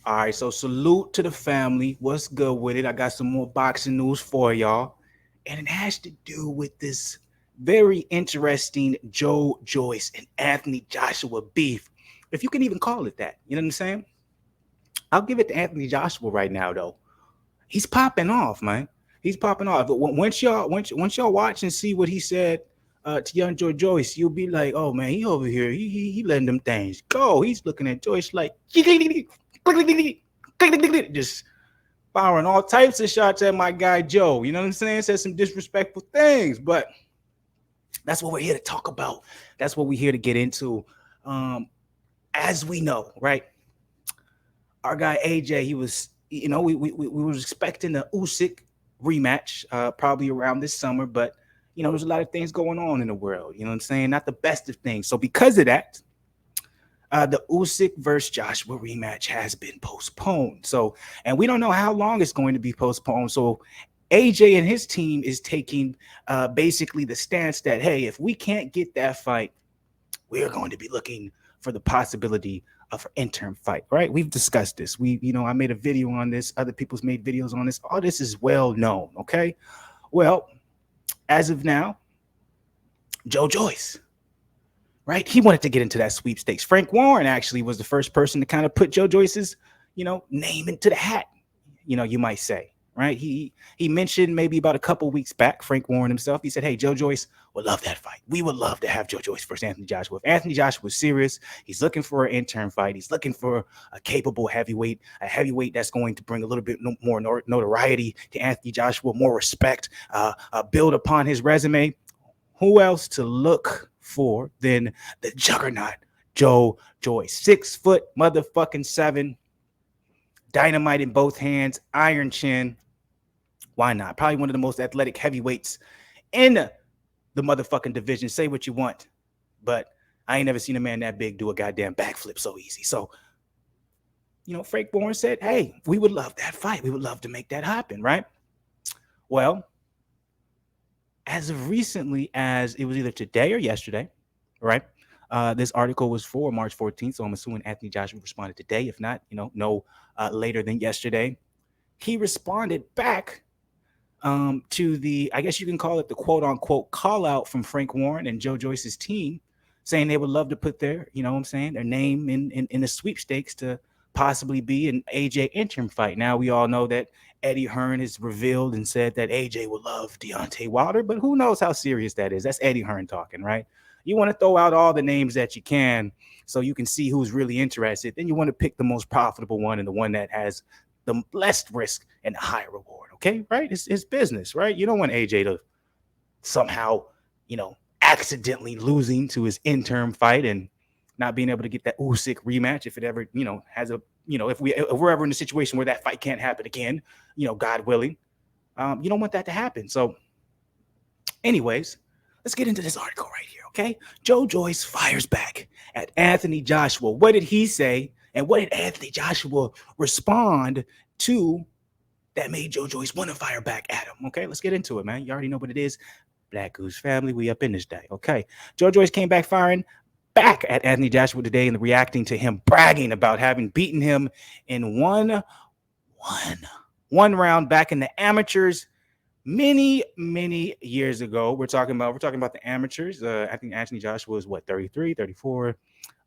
All right, so salute to the family. What's good with it? I got some more boxing news for y'all. And it has to do with this very interesting Joyce and Anthony Joshua beef. If you can even call it that. You know what I'm saying? I'll give it to Anthony Joshua right now, though. He's popping off, man. He's popping off. But once y'all watch and see what he said to young Joyce, you'll be like, oh man, he over here, he letting them things go. He's looking at Joyce like just firing all types of shots at my guy Joe. You know what I'm saying? Said some disrespectful things, but that's what we're here to talk about. That's what we're here to get into. Um, as we know, right? Our guy AJ, he was, we was expecting the Usyk rematch, probably around this summer, but there's a lot of things going on in the world. You know what I'm saying? Not the best of things. So because of that, the Usyk versus Joshua rematch has been postponed. So, and we don't know how long it's going to be postponed. So, AJ and his team is taking basically the stance that, hey, if we can't get that fight, we're going to be looking for the possibility of an interim fight, right? We've discussed this. I made a video on this. Other people's made videos on this. All this is well known, okay? Well, as of now, Joyce, right? He wanted to get into that sweepstakes. Frank Warren actually was the first person to kind of put Joyce's, name into the hat, you might say, right? He mentioned maybe about a couple weeks back, Frank Warren himself, he said, hey, Joyce would love that fight. We would love to have Joyce versus Anthony Joshua. If Anthony Joshua was serious, he's looking for an interim fight. He's looking for a capable heavyweight, a heavyweight that's going to bring a little bit more notoriety to Anthony Joshua, more respect, build upon his resume. Who else to look for than the juggernaut Joyce? 6 foot motherfucking 7, dynamite in both hands, iron chin. Why not? Probably one of the most athletic heavyweights in the motherfucking division. Say what you want, but I ain't never seen a man that big do a goddamn backflip so easy. So, Frank Warren said, hey, we would love that fight. We would love to make that happen, right? Well, as of recently as it was either today or yesterday, right? This article was for March 14th, so I'm assuming Anthony Joshua responded today. If not, no later than yesterday. He responded back to the, I guess you can call it the quote unquote call out from Frank Warren and Joyce's team, saying they would love to put their, their name in the sweepstakes to possibly be an AJ interim fight. Now we all know that Eddie Hearn has revealed and said that AJ would love Deontay Wilder, but who knows how serious that is? That's Eddie Hearn talking, right? You want to throw out all the names that you can so you can see who's really interested. Then you want to pick the most profitable one and the one that has the less risk and the higher reward. Okay, right? It's business, right? You don't want AJ to somehow, accidentally losing to his interim fight and not being able to get that Usyk rematch if it ever, has a, if we're ever in a situation where that fight can't happen again, God willing. You don't want that to happen. So, anyways, let's get into this article right here, okay? Joyce fires back at Anthony Joshua. What did he say? And what did Anthony Joshua respond to that made Joyce want to fire back at him? Okay, let's get into it, man. You already know what it is. Black Goose family, we up in this day, okay? Joyce came back firing back at Anthony Joshua today and reacting to him bragging about having beaten him in one round back in the amateurs many years ago. We're talking about the amateurs. I think Anthony Joshua was what, 33, 34.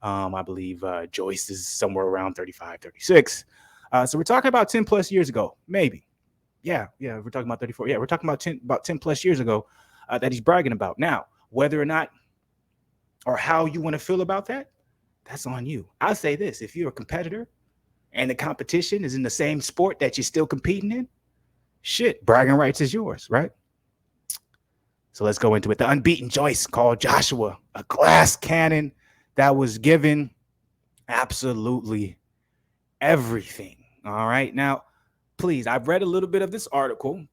I believe Joyce is somewhere around 35, 36. So we're talking about 10 plus years ago, maybe. Yeah, we're talking about 34. Yeah, we're talking about 10 plus years ago that he's bragging about. Now, whether or not or how you want to feel about that, that's on you. I'll say this: if you're a competitor and the competition is in the same sport that you're still competing in, shit, bragging rights is yours, right? So let's go into it. The unbeaten Joyce called Joshua a glass cannon that was given absolutely everything. All right. Now, please, I've read a little bit of this article.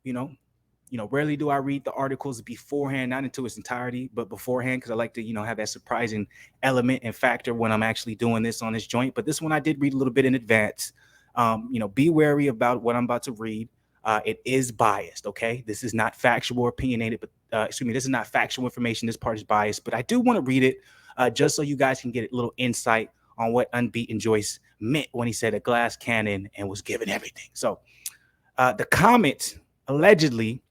Rarely do I read the articles beforehand, not into its entirety, but beforehand, because I like to, have that surprising element and factor when I'm actually doing this on this joint. But this one I did read a little bit in advance. Be wary about what I'm about to read. It is biased. Okay, this is not factual or opinionated, but this is not factual information. This part is biased, but I do want to read it just so you guys can get a little insight on what unbeaten Joyce meant when he said a glass cannon and was given everything. So the comment allegedly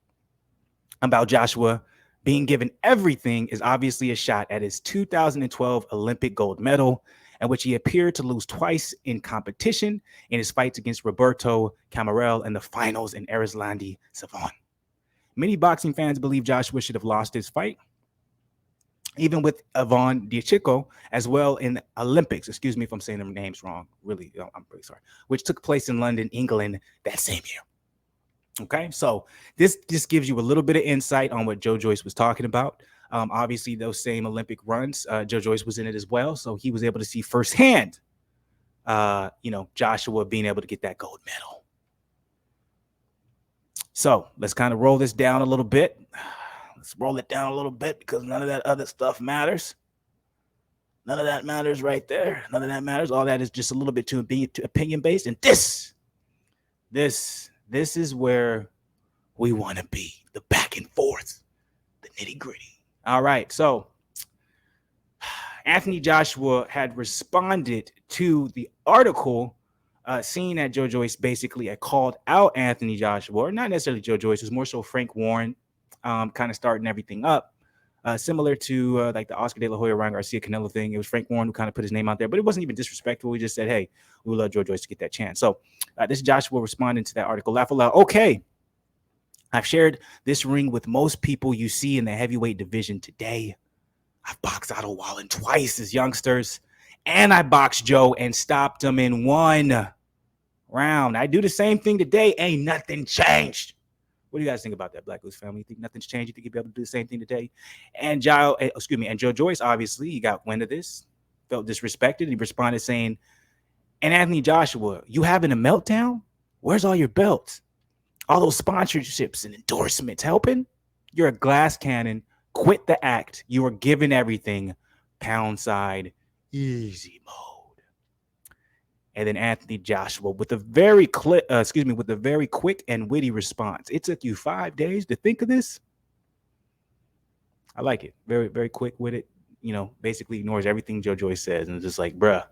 about Joshua being given everything is obviously a shot at his 2012 Olympic gold medal, in which he appeared to lose twice in competition in his fights against Roberto Camarel in the finals in Arislandi Savon. Many boxing fans believe Joshua should have lost his fight, even with Yvonne Diachico, as well in the Olympics. Excuse me if I'm saying their names wrong. Really, I'm really sorry. Which took place in London, England that same year. Okay, so this just gives you a little bit of insight on what Joe Joyce was talking about. Obviously, those same Olympic runs, Joe Joyce was in it as well, so he was able to see firsthand, Joshua being able to get that gold medal. So let's kind of roll this down a little bit. Let's roll it down a little bit because none of that other stuff matters. None of that matters right there. None of that matters. All that is just a little bit too opinion-based, and this is where we want to be, the back and forth, the nitty-gritty. All right, so Anthony Joshua had responded to the article, seeing that Joe Joyce basically had called out Anthony Joshua, or not necessarily Joe Joyce, it was more so Frank Warren, kind of starting everything up, similar to like the Oscar De La Hoya, Ryan Garcia, Canelo thing. It was Frank Warren who kind of put his name out there, but it wasn't even disrespectful. We just said, hey, we would love Joe Joyce to get that chance. So this is Joshua responding to that article. Laugh aloud. Okay, I've shared this ring with most people you see in the heavyweight division today. I've boxed Otto Wallen twice as youngsters, and I boxed Joe and stopped him in one round. I do the same thing today. Ain't nothing changed. What do you guys think about that, Black Goose family? You think nothing's changed? You think you'll be able to do the same thing today? And Joe Joyce, obviously, he got wind of this, felt disrespected. He responded saying, and Anthony Joshua, you having a meltdown? Where's all your belts? All those sponsorships and endorsements helping? You're a glass cannon. Quit the act. You are given everything. Pound side, easy mode. And then Anthony Joshua with a very quick and witty response. It took you 5 days to think of this. I like it. Very, very quick with it. Basically ignores everything Joe Joyce says and it's just like, bruh,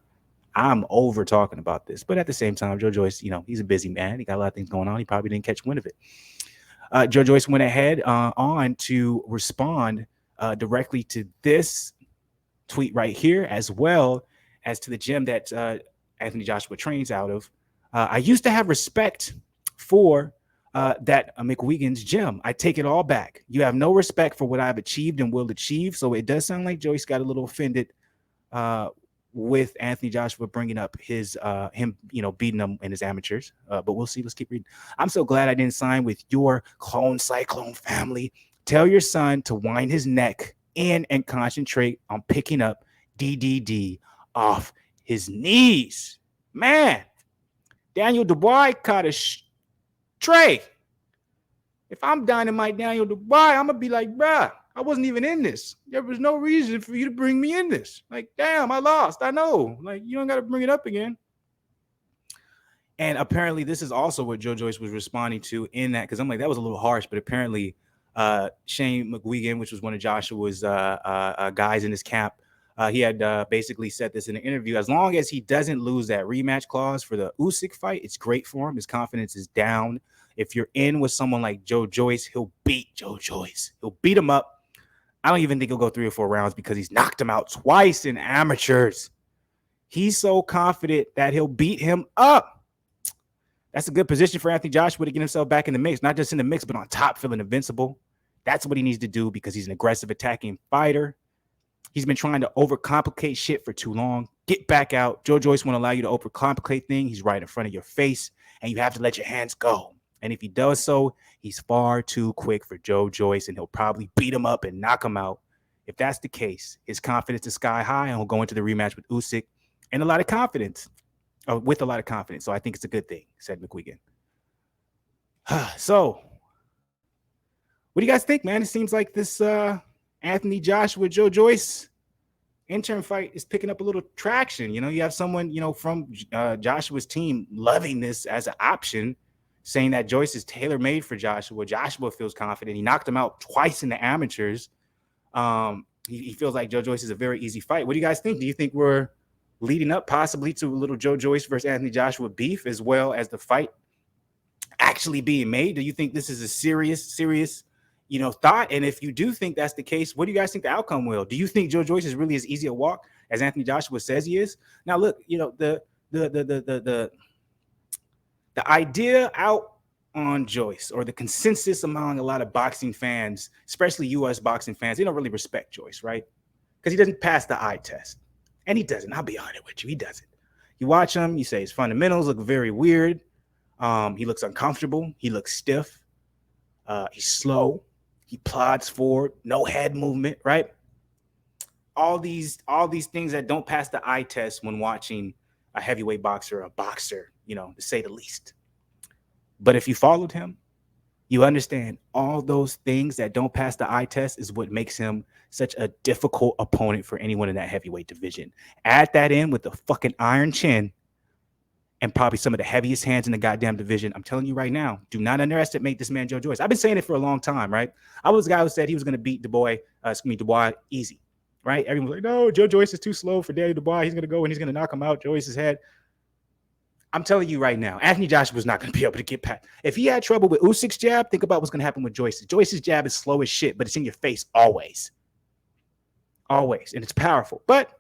I'm over talking about this. But at the same time, Joe Joyce, he's a busy man. He got a lot of things going on. He probably didn't catch wind of it. Joe Joyce went ahead on to respond directly to this tweet right here, as well as to the gym that Anthony Joshua trains out of. I used to have respect for that McWegan's gym. I take it all back. You have no respect for what I've achieved and will achieve. So it does sound like Joyce got a little offended with Anthony Joshua bringing up his him beating them in his amateurs, but we'll see. Let's keep reading. I'm so glad I didn't sign with your clone cyclone family. Tell your son to wind his neck in and concentrate on picking up DDD off his knees. Man, Daniel Dubois caught a tray. If I'm Dynamite Daniel Dubois, I'm gonna be like, bruh, I wasn't even in this. There was no reason for you to bring me in this. Like, damn, I lost. I know. Like, you don't got to bring it up again. And apparently this is also what Joe Joyce was responding to in that, because I'm like, that was a little harsh, but apparently Shane McGuigan, which was one of Joshua's guys in his camp, he had basically said this in an interview. As long as he doesn't lose that rematch clause for the Usyk fight, it's great for him. His confidence is down. If you're in with someone like Joe Joyce, he'll beat Joe Joyce. He'll beat him up. I don't even think he'll go 3 or 4 rounds because he's knocked him out twice in amateurs. He's so confident that he'll beat him up. That's a good position for Anthony Joshua to get himself back in the mix, not just in the mix, but on top, feeling invincible. That's what he needs to do because he's an aggressive attacking fighter. He's been trying to overcomplicate shit for too long. Get back out. Joe Joyce won't allow you to overcomplicate things. He's right in front of your face, and you have to let your hands go. And if he does so, he's far too quick for Joe Joyce, and he'll probably beat him up and knock him out. If that's the case, his confidence is sky high, and he'll go into the rematch with Usyk and with a lot of confidence. So I think it's a good thing, said McGuigan. So, what do you guys think, man? It seems like this Anthony Joshua, Joe Joyce intern fight is picking up a little traction. You have someone, from Joshua's team loving this as an option, saying that Joyce is tailor-made for Joshua. Joshua feels confident. He knocked him out twice in the amateurs. He feels like Joe Joyce is a very easy fight. What do you guys think? Do you think we're leading up possibly to a little Joyce versus Anthony Joshua beef, as well as the fight actually being made? Do you think this is a serious, thought? And if you do think that's the case, what do you guys think the outcome will? Do you think Joyce is really as easy a walk as Anthony Joshua says he is? Now, look, the idea out on Joyce, or the consensus among a lot of boxing fans, especially U.S. boxing fans, they don't really respect Joyce, right? Because he doesn't pass the eye test. And he doesn't. I'll be honest with you. He doesn't. You watch him, you say his fundamentals look very weird. He looks uncomfortable. He looks stiff. He's slow. He plods forward. No head movement, right? All these things that don't pass the eye test when watching a heavyweight boxer, a boxer, to say the least. But if you followed him, you understand all those things that don't pass the eye test is what makes him such a difficult opponent for anyone in that heavyweight division. Add that in with the fucking iron chin and probably some of the heaviest hands in the goddamn division. I'm telling you right now, do not underestimate this man, Joyce. I've been saying it for a long time, right? I was the guy who said he was going to beat Dubois easy, right? Everyone was like, no, Joyce is too slow for Daniel Dubois. He's going to go and he's going to knock him out, Joyce's head. I'm telling you right now, Anthony Joshua was not going to be able to get past. If he had trouble with Usyk's jab, think about what's going to happen with Joyce. Joyce's jab is slow as shit, but it's in your face always. Always. And it's powerful. But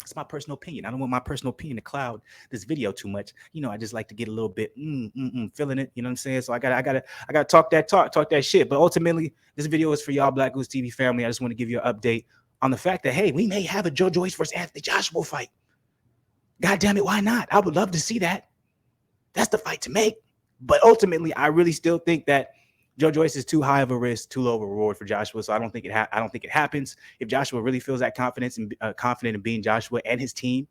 it's my personal opinion. I don't want my personal opinion to cloud this video too much. I just like to get a little bit feeling it. You know what I'm saying? So I gotta talk that shit. But ultimately, this video is for y'all BlakGooseTV family. I just want to give you an update on the fact that, hey, we may have a Joyce versus Anthony Joshua fight. God damn it, why not? I would love to see that. That's the fight to make. But ultimately, I really still think that Joyce is too high of a risk, too low of a reward for Joshua. So I don't think it happens. If Joshua really feels that confident in being Joshua and his team,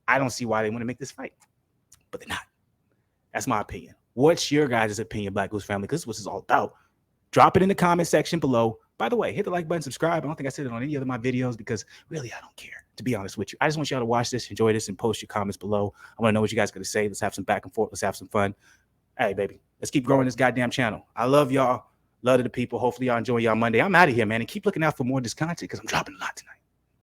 I don't see why they want to make this fight. But they're not. That's my opinion. What's your guys' opinion, BlakGoose family? Because this is what it's all about. Drop it in the comment section below. By the way, hit the like button, subscribe. I don't think I said it on any of my videos because really I don't care, to be honest with you. I just want y'all to watch this, enjoy this, and post your comments below. I want to know what you guys are going to say. Let's have some back and forth. Let's have some fun. Hey, baby, let's keep growing this goddamn channel. I love y'all. Love to the people. Hopefully y'all enjoy y'all Monday. I'm out of here, man. And keep looking out for more of this content because I'm dropping a lot tonight.